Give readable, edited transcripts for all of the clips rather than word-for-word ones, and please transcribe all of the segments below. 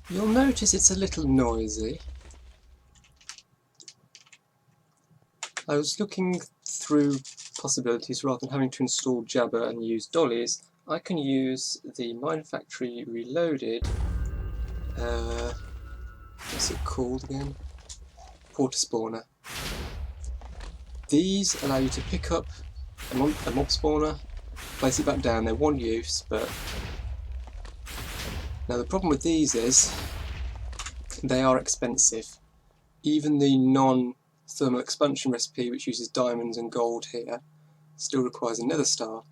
You'll notice it's a little noisy. I was looking through possibilities. Rather than having to install Jabber and use dollies, I can use the Mine Factory Reloaded, what's it called again? Porter spawner. These allow you to pick up a mob spawner, place it back down. They're one use, but now the problem with these is they are expensive. Even the non-thermal expansion recipe, which uses diamonds and gold here, still requires a nether star.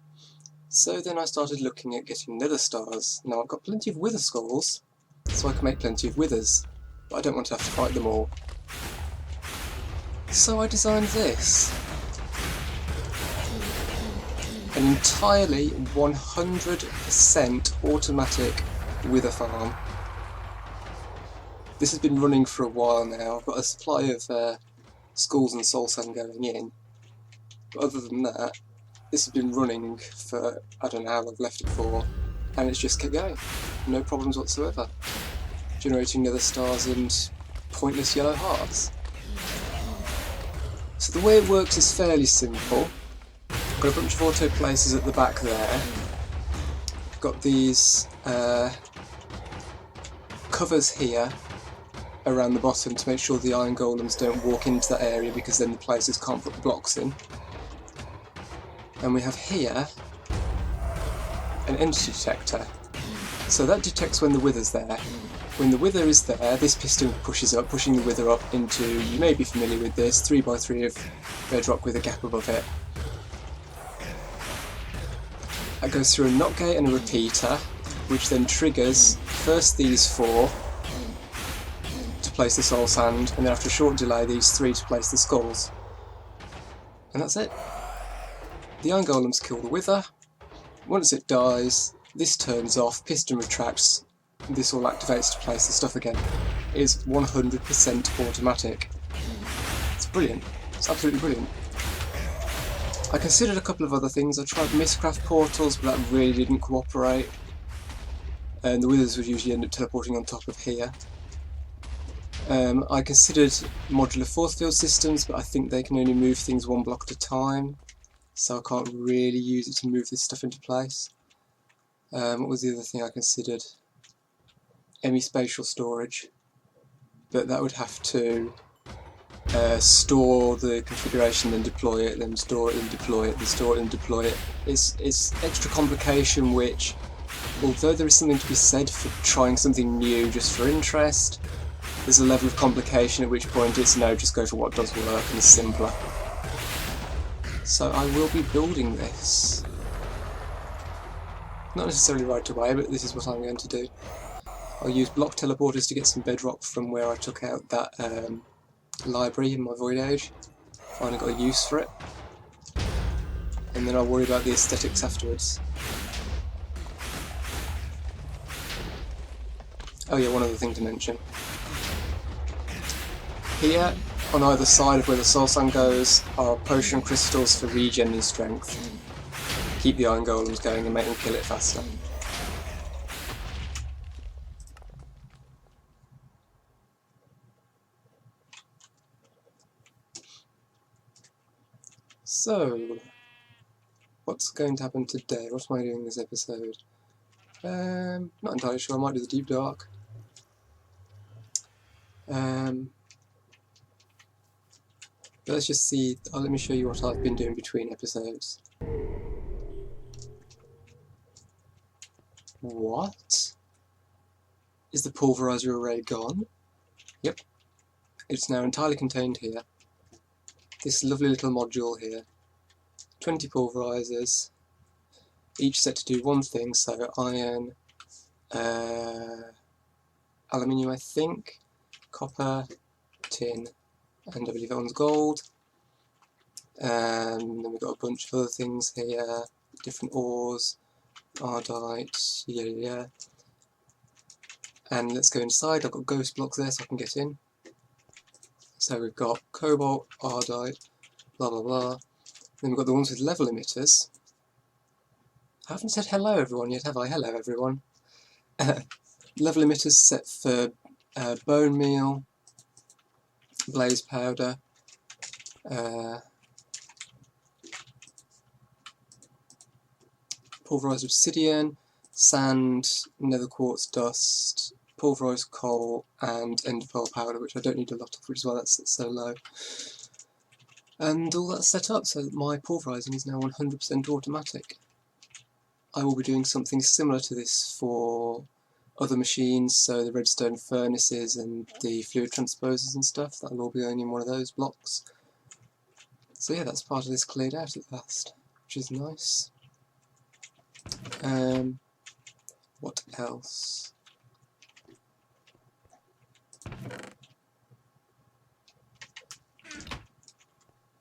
So then I started looking at getting nether stars. Now I've got plenty of wither skulls, so I can make plenty of withers, but I don't want to have to fight them all. So I designed this. An entirely 100% automatic wither farm. This has been running for a while now. I've got a supply of skulls and soul sand going in, but other than that, this has been running for, I don't know how long I've left it for, and it's just kept going. No problems whatsoever. Generating nether stars and pointless yellow hearts. So the way it works is fairly simple. I've got a bunch of auto places at the back there. I've got these covers here around the bottom to make sure the iron golems don't walk into that area, because then the places can't put the blocks in. And we have here an entity detector. So that detects when the wither's there. When the wither is there, this piston pushes up, pushing the wither up into, you may be familiar with this, 3x3 of bedrock with a gap above it. That goes through a knock gate and a repeater, which then triggers first these four to place the soul sand, and then after a short delay these three to place the skulls. And that's it. The iron golems kill the wither. Once it dies, this turns off, piston retracts, this all activates to place the stuff again. It is 100% automatic. It's brilliant. It's absolutely brilliant. I considered a couple of other things. I tried Mistcraft portals, but that really didn't cooperate. And the withers would usually end up teleporting on top of here. I considered modular force field systems, but I think they can only move things one block at a time, so I can't really use it to move this stuff into place. What was the other thing I considered? Spatial storage, but that would have to store the configuration, then deploy it, then store it and deploy it, then store it and deploy it. It's extra complication, which, although there is something to be said for trying something new just for interest, there's a level of complication at which point it's no, just go for what does work and is simpler. So I will be building this. Not necessarily right away, but this is what I'm going to do. I'll use block teleporters to get some bedrock from where I took out that library in my Void Age. Finally got a use for it. And then I'll worry about the aesthetics afterwards. Oh yeah, one other thing to mention. Here, on either side of where the soul sand goes, are potion crystals for regen and strength. Keep the iron golems going and make them kill it faster. So, what's going to happen today? What am I doing this episode? Not entirely sure. I might do the Deep Dark. But let's just see. Let me show you what I've been doing between episodes. What? Is the pulverizer array gone? Yep. It's now entirely contained here. This lovely little module here. 20 pulverizers, each set to do one thing, so iron, aluminium I think, copper, tin, and I believe that one's gold. And then we've got a bunch of other things here, different ores, ardite, yeah. And let's go inside. I've got ghost blocks there so I can get in. So we've got cobalt, ardite, blah blah blah. Then we've got the ones with level emitters. I haven't said hello everyone yet, have I? Hello everyone. level emitters set for bone meal, blaze powder, pulverised obsidian, sand, nether quartz dust, pulverised coal, and ender pearl powder, which I don't need a lot of, which is why that's so low. And all that's set up so that my pulverising is now 100% automatic. I will be doing something similar to this for other machines, so the redstone furnaces and the fluid transposers and stuff. That'll all be going in one of those blocks. So yeah, that's part of this cleared out at last, which is nice. What else?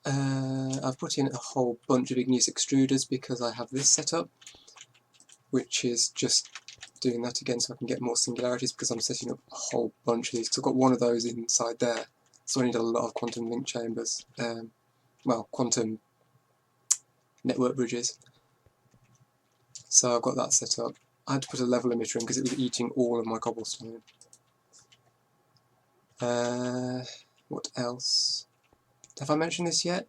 I've put in a whole bunch of igneous extruders because I have this set up, which is just doing that again so I can get more singularities, because I'm setting up a whole bunch of these. So I've got one of those inside there, so I need a lot of quantum link chambers. Well, quantum network bridges. So I've got that set up. I had to put a level emitter in because it was eating all of my cobblestone. What else? Have I mentioned this yet?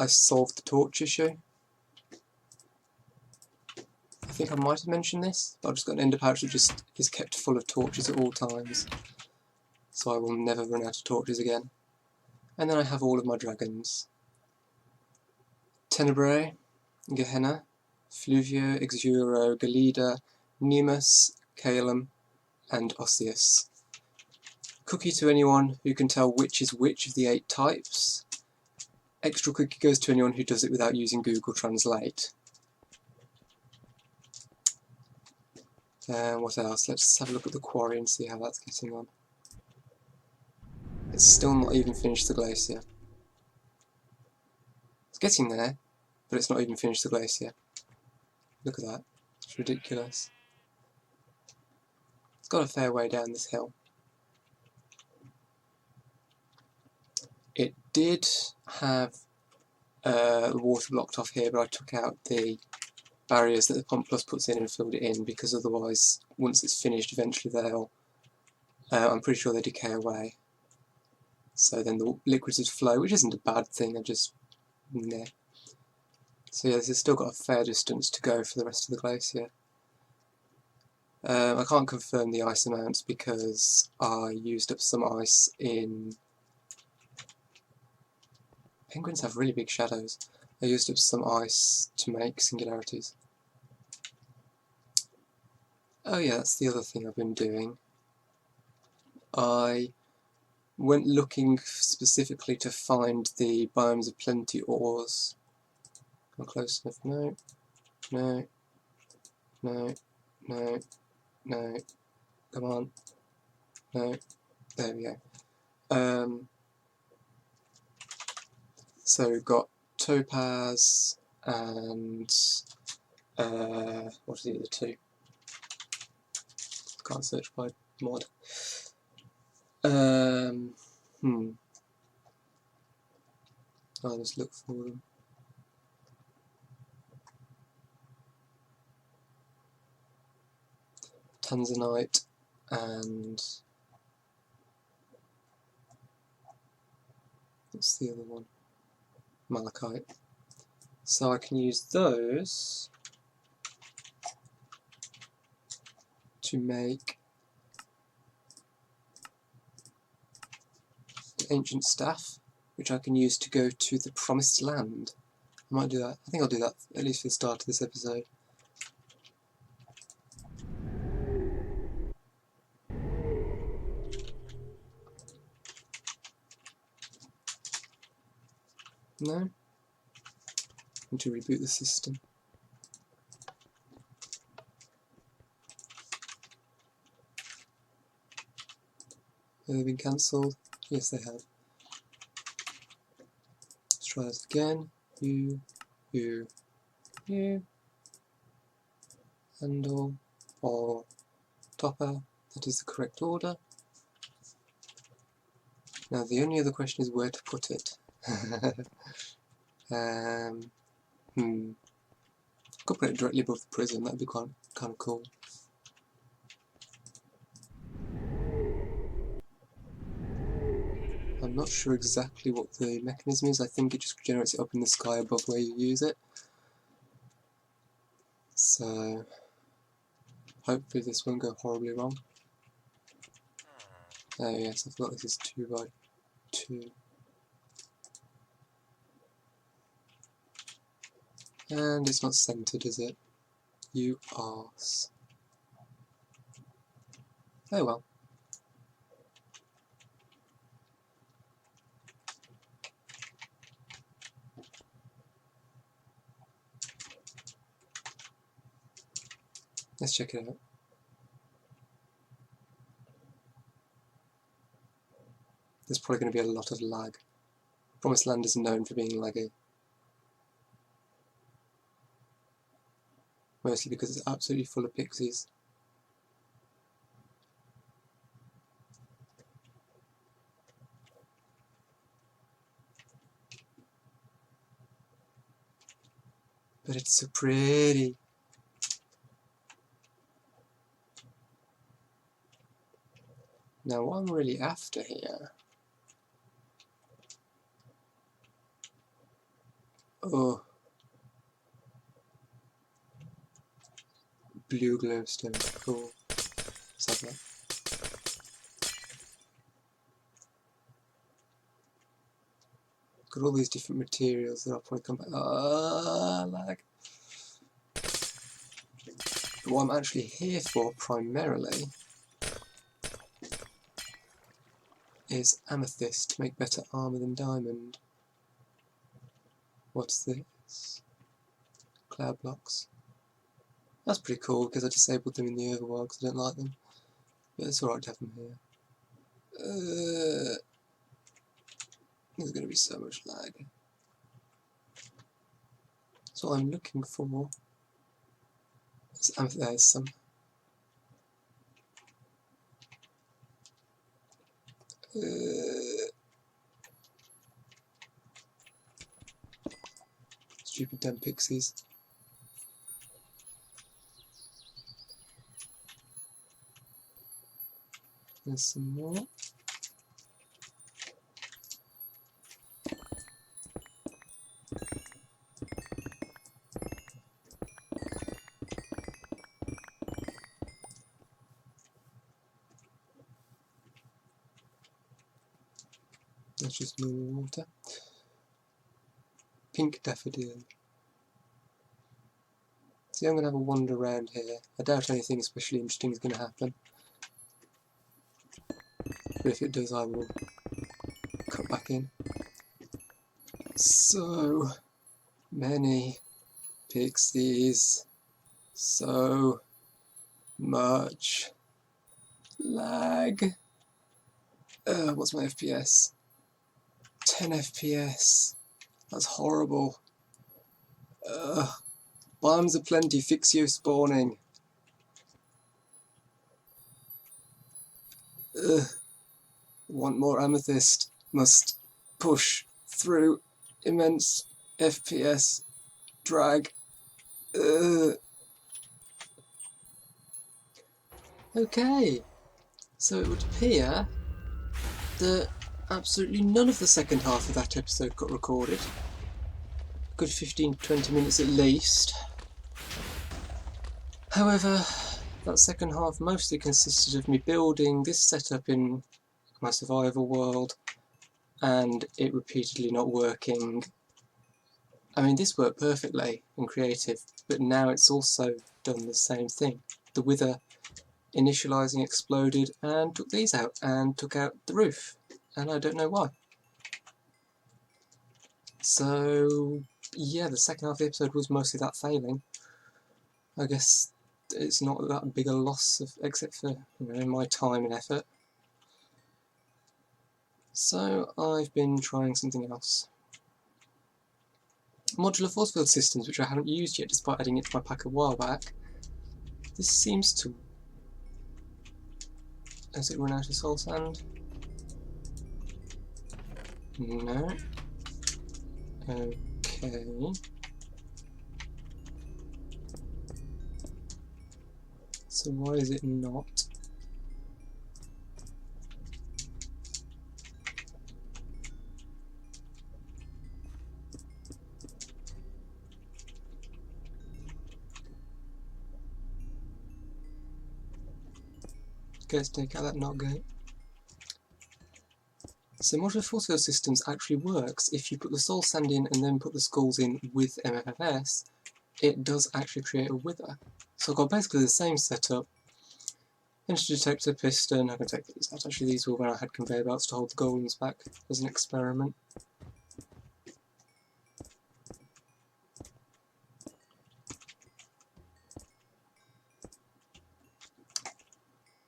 I solved the torch issue. I think I might have mentioned this, but I've just got an ender pouch that just is kept full of torches at all times, so I will never run out of torches again. And then I have all of my dragons. Tenebrae, Gehenna, Fluvio, Exuro, Galida, Nemus, Calum, and Osseus. Cookie to anyone who can tell which is which of the 8 types. Extra cookie goes to anyone who does it without using Google Translate. What else? Let's have a look at the quarry and see how that's getting on. It's still not even finished the glacier. It's getting there, but it's not even finished the glacier. Look at that. It's ridiculous. It's got a fair way down this hill. It did have the water blocked off here, but I took out the barriers that the Pump Plus puts in and filled it in, because otherwise, once it's finished, eventually they'll, I'm pretty sure they decay away. So then the liquids would flow, which isn't a bad thing, they're just, nah. So yeah, this has still got a fair distance to go for the rest of the glacier. I can't confirm the ice amounts because I used up some ice in... Penguins have really big shadows. I used up some ice to make singularities. Oh yeah, that's the other thing I've been doing. I went looking specifically to find the biomes of plenty ores. Am I close enough? No, no, no, no, no, come on, no, there we go. So we've got topaz and what are the other two? Can't search by mod. I'll just look for them. Tanzanite and what's the other one? Malachite. So I can use those to make the ancient staff, which I can use to go to the promised land. I might do that. I think I'll do that, at least for the start of this episode. No? I need to reboot the system. Have they been cancelled? Yes, they have. Let's try this again. You, handle, or topper. That is the correct order. Now the only other question is where to put it. Could put it directly above the prison, that'd be kind of cool. not sure exactly what the mechanism is. I think it just generates it up in the sky above where you use it. So hopefully this won't go horribly wrong. Oh yes, I forgot this is 2 by 2. And it's not centered, is it? You arse. Oh well. Let's check it out. There's probably going to be a lot of lag. Promised Land is known for being laggy. Mostly because it's absolutely full of pixies. But it's so pretty. Now what I'm really after here... Oh. Blue glowstone, cool. Let's have that. Got all these different materials that I'll probably come back... lag. But what I'm actually here for, primarily, is amethyst to make better armour than diamond. What's this? Cloud blocks. That's pretty cool because I disabled them in the overworld because I don't like them. But it's alright to have them here. There's going to be so much lag. So what I'm looking for is there's some. Stupid damn pixies. There's some more. That's just normal water. Pink daffodil. See, I'm going to have a wander around here. I doubt anything especially interesting is going to happen. But if it does, I will cut back in. So many pixies. So much lag. What's my FPS? 10 FPS. That's horrible. Biomes aplenty, fixio spawning. Want more amethyst. Must push through immense FPS drag. Okay, so it would appear that absolutely none of the second half of that episode got recorded. A good 15 to 20 minutes at least. However, that second half mostly consisted of me building this setup in my survival world and it repeatedly not working. I mean, this worked perfectly in creative, but now it's also done the same thing. The wither initializing exploded and took these out and took out the roof, and I don't know why. So yeah, the second half of the episode was mostly that failing. I guess it's not that big a loss except for, you know, my time and effort. So I've been trying something else. Modular force field systems, which I haven't used yet despite adding it to my pack a while back. This seems to... Has it run out of soul sand? No. Okay. So why is it not? Let's take out that NOT gate. So modular force field systems actually works if you put the soul sand in and then put the skulls in with MFFS. It does actually create a wither. So I've got basically the same setup. Energy detector, piston. I can take these out. Actually, these were when I had conveyor belts to hold the golems back as an experiment.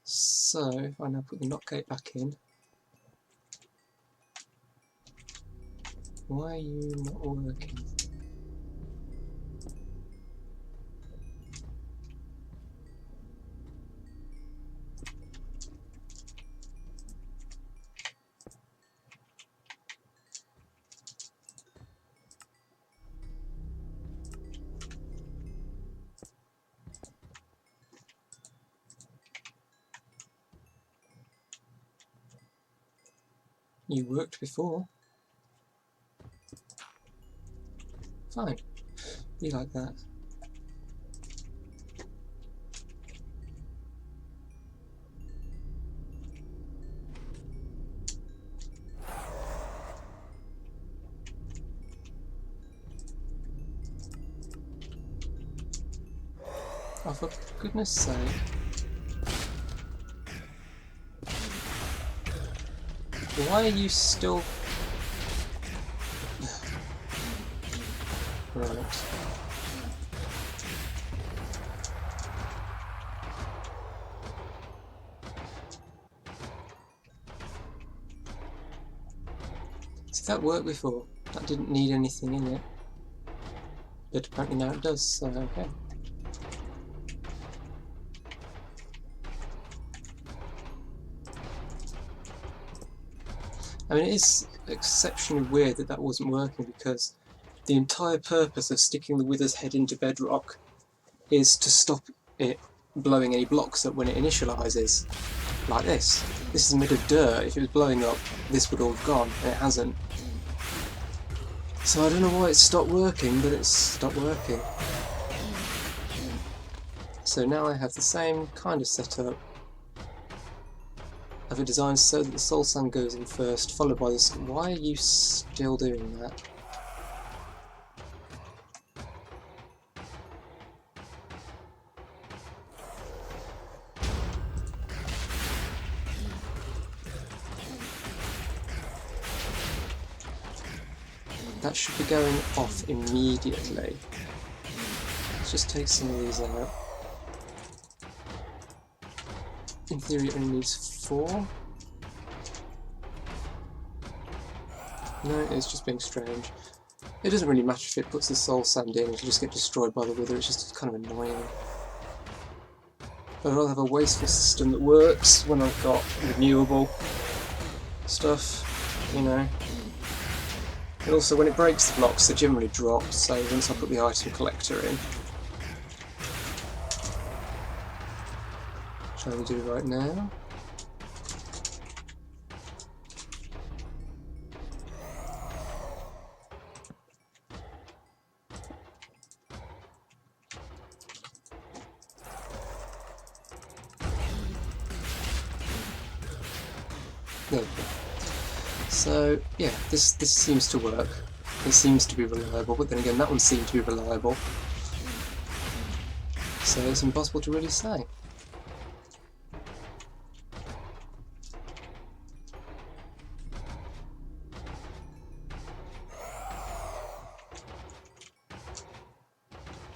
So if I now put the NOT gate back in, why are you not working? You worked before. Fine. Be like that. Oh, for goodness sake. Why are you still... Right. See, that worked before. That didn't need anything in it. But apparently now it does, so okay. I mean, it is exceptionally weird that that wasn't working, because the entire purpose of sticking the wither's head into bedrock is to stop it blowing any blocks up when it initialises. Like this. This is made of dirt. If it was blowing up, this would all have gone, and it hasn't. So I don't know why it stopped working, but it's stopped working. So now I have the same kind of setup. I have it designed so that the soul sand goes in first, followed by the... Why are you still doing that? That should be going off immediately. Let's just take some of these out. In theory it only needs 4. No, it's just being strange. It doesn't really matter if it puts the soul sand in, it'll just get destroyed by the wither, it's just kind of annoying. But I'd rather have a wasteful system that works when I've got renewable stuff, you know. And also when it breaks the blocks they generally drop, so once I put the item collector in, which I will do right now. There we go. So yeah, this seems to work. It seems to be reliable, but then again that one seemed to be reliable. So it's impossible to really say.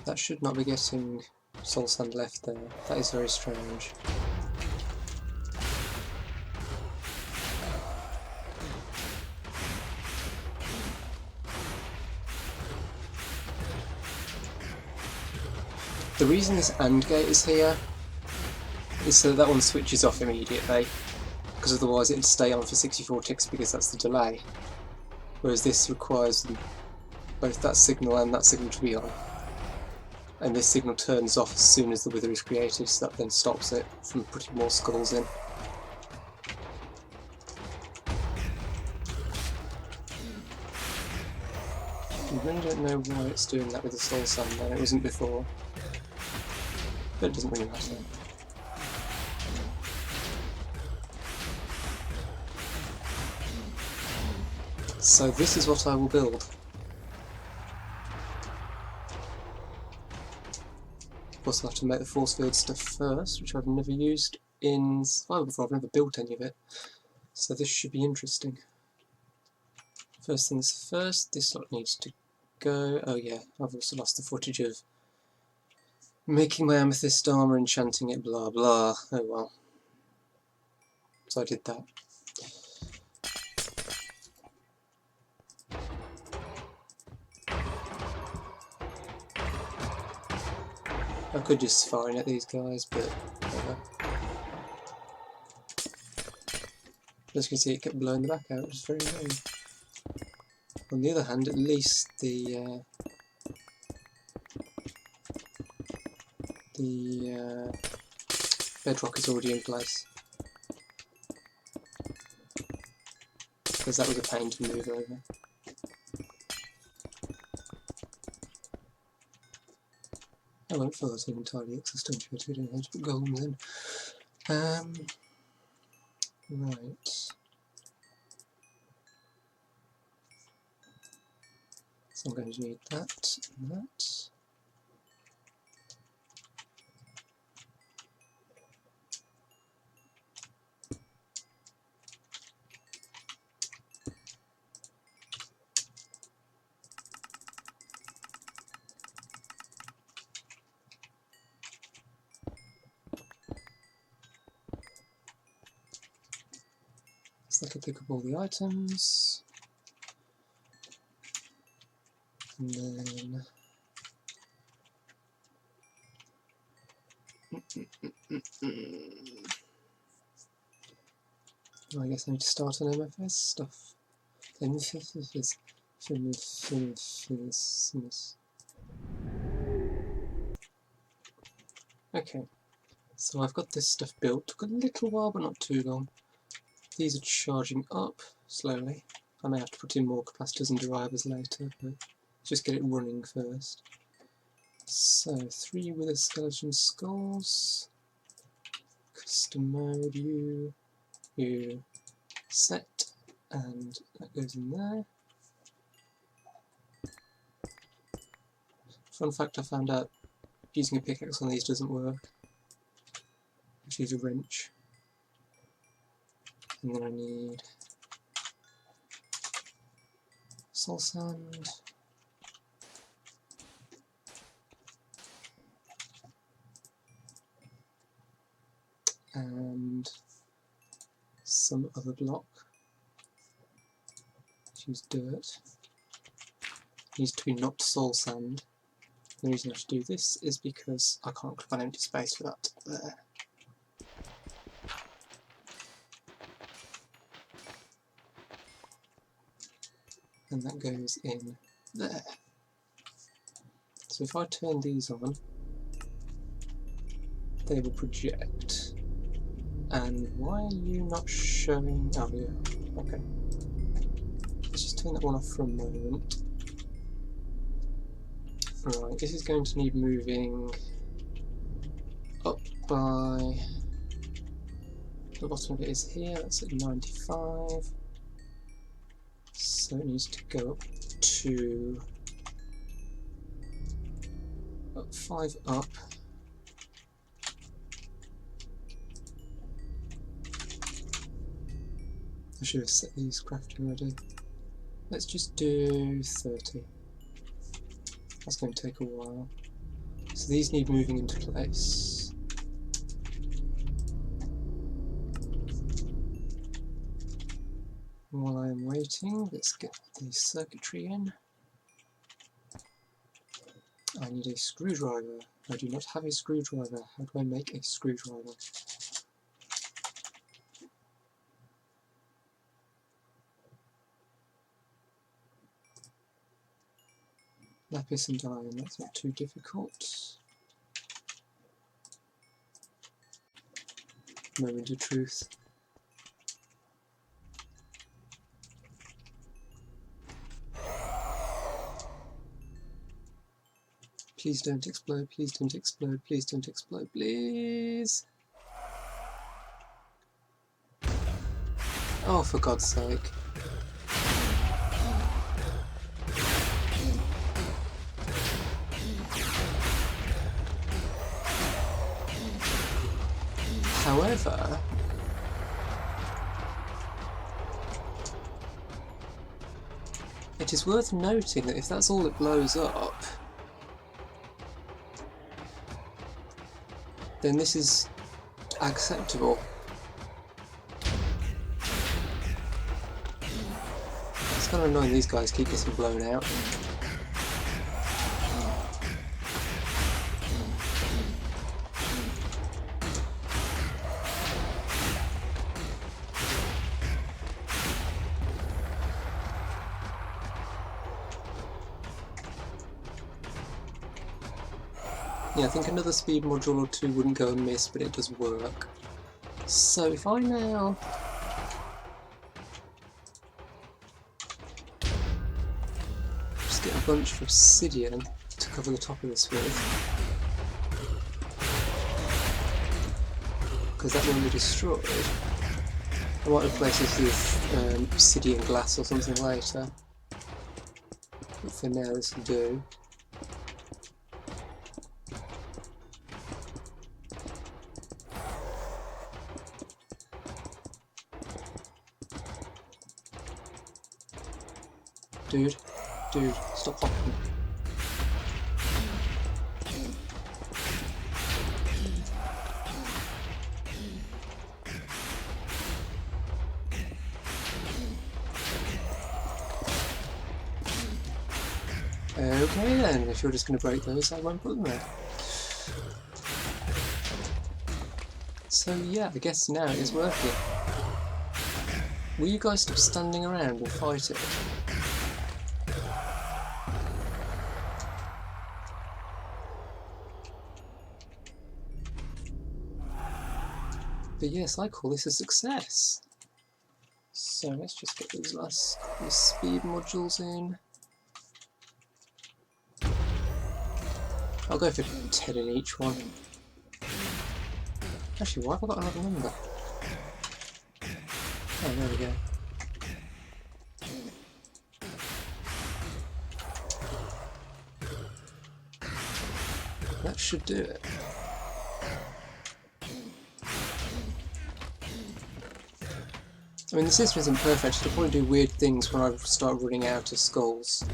That should not be getting soul sand left there. That is very strange. The reason this AND gate is here is so that one switches off immediately, because otherwise it would stay on for 64 ticks because that's the delay. Whereas this requires both that signal and that signal to be on. And this signal turns off as soon as the wither is created, so that then stops it from putting more skulls in. I really don't know why it's doing that with the soul sand then, it wasn't before. But it doesn't really matter. So this is what I will build. Of course I'll have to make the force field stuff first, which I've never used in Survival before. I've never built any of it. So this should be interesting. First things first, this lot needs to go. Oh yeah, I've also lost the footage of making my amethyst armour, enchanting it, blah blah. Oh well. So I did that. I could just fire at these guys, but whatever. As you can see, it kept blowing the back out, which is very annoying. On the other hand, at least the bedrock is already in place, because that was a pain to move over. I won't fill that in entirely because I still need to do it. Put golems in. Right. So I'm going to need that and that. So I can pick up all the items. And then I guess I need to start on MFS stuff. Okay, so I've got this stuff built. Took a little while, but not too long. These are charging up slowly. I may have to put in more capacitors and drivers later, but just get it running first. So 3 wither skeleton skulls. Custom mode, you set, and that goes in there. Fun fact, I found out using a pickaxe on these doesn't work. I have to use a wrench. And then I need soul sand. And some other block. Let's use dirt. It needs to be not soul sand. The reason I have to do this is because I can't find empty space for that there. And that goes in there. So if I turn these on, they will project. And why are you not showing? Oh yeah, okay. Let's just turn that one off for a moment. Right, this is going to need moving up by the bottom of it is here, that's at 95. So it needs to go up to 5 up. I should have set these crafting ready. Let's just do 30. That's going to take a while. So these need moving into place. And while I am waiting, let's get the circuitry in. I need a screwdriver. I do not have a screwdriver. How do I make a screwdriver? Lapis and iron, that's not too difficult. Moment of truth. Please don't explode, please don't explode, please don't explode, please! Oh, for God's sake. However, it is worth noting that if that's all it blows up, then this is acceptable. It's kind of annoying these guys keep getting blown out. Yeah, I think another speed module or two wouldn't go amiss, but it does work. So if I now just get a bunch of obsidian to cover the top of this with, because that won't be destroyed. I might replace this with obsidian glass or something later, but for now this will do. Dude, stop hopping. Okay then, if you're just going to break those, I won't put them there. So yeah, I guess now it is working. Will you guys stop standing around and fight it? But yes, I call this a success. So let's just get those last couple of speed modules in. I'll go for 10 in each one. Actually, why have I got another number? Oh, there we go. That should do it. I mean, the system isn't perfect, it'll probably do weird things when I start running out of skulls.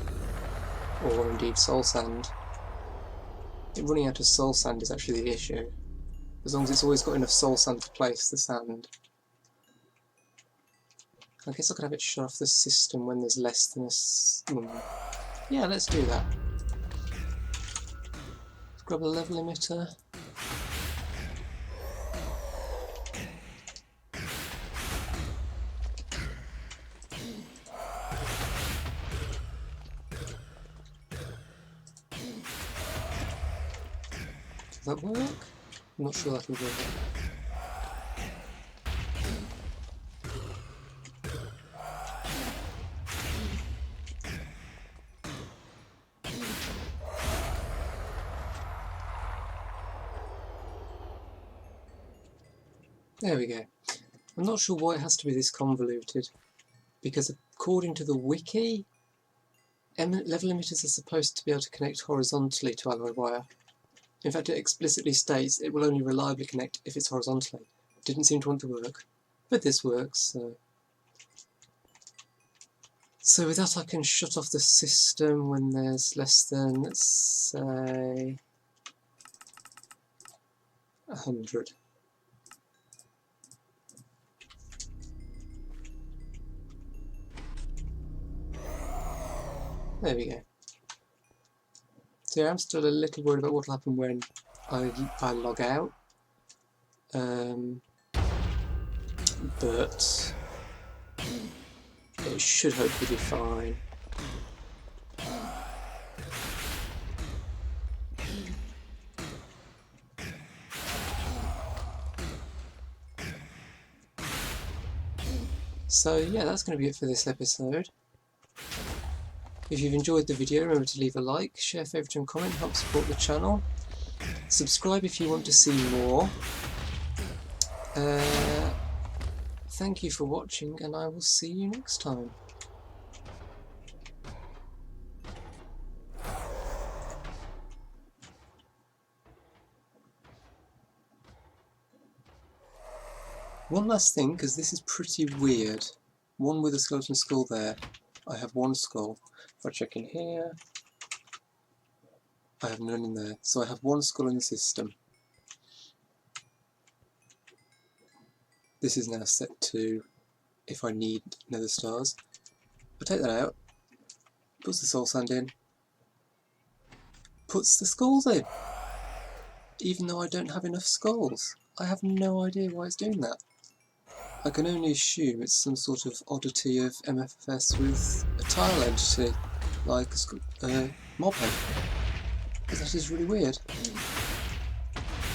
Or indeed soul sand. Running out of soul sand is actually the issue. As long as it's always got enough soul sand to place the sand. I guess I could have it shut off the system when there's less than a... Yeah, let's do that. Let's grab a level emitter. Does that work? I'm not sure that'll work. There we go. I'm not sure why it has to be this convoluted, because according to the wiki, level emitters are supposed to be able to connect horizontally to alloy wire. In fact, it explicitly states it will only reliably connect if it's horizontally. Didn't seem to want to work, but this works, so... So with that I can shut off the system when there's less than, let's say, 100. There we go. So yeah, I'm still a little worried about what will happen when I log out. But it should hopefully be fine. So yeah, that's going to be it for this episode. If you've enjoyed the video, remember to leave a like, share, favourite and comment, help support the channel. Subscribe if you want to see more. Thank you for watching, and I will see you next time. One last thing, because this is pretty weird. One with a skeleton skull there. I have one skull. If I check in here, I have none in there. So I have one skull in the system. This is now set to if I need nether stars. I take that out, puts the soul sand in, puts the skulls in, even though I don't have enough skulls. I have no idea why it's doing that. I can only assume it's some sort of oddity of MFS with a tile entity, like a mob head. Because that is really weird.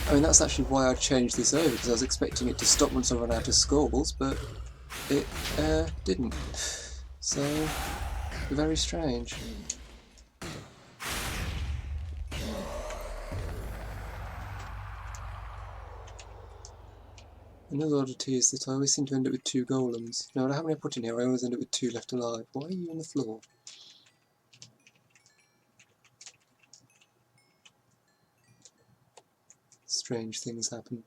I mean, that's actually why I changed this over, because I was expecting it to stop once I run out of skulls, but it didn't. So, very strange. Another oddity is that I always seem to end up with 2 golems. No matter how many I put in here, I always end up with 2 left alive. Why are you on the floor? Strange things happen.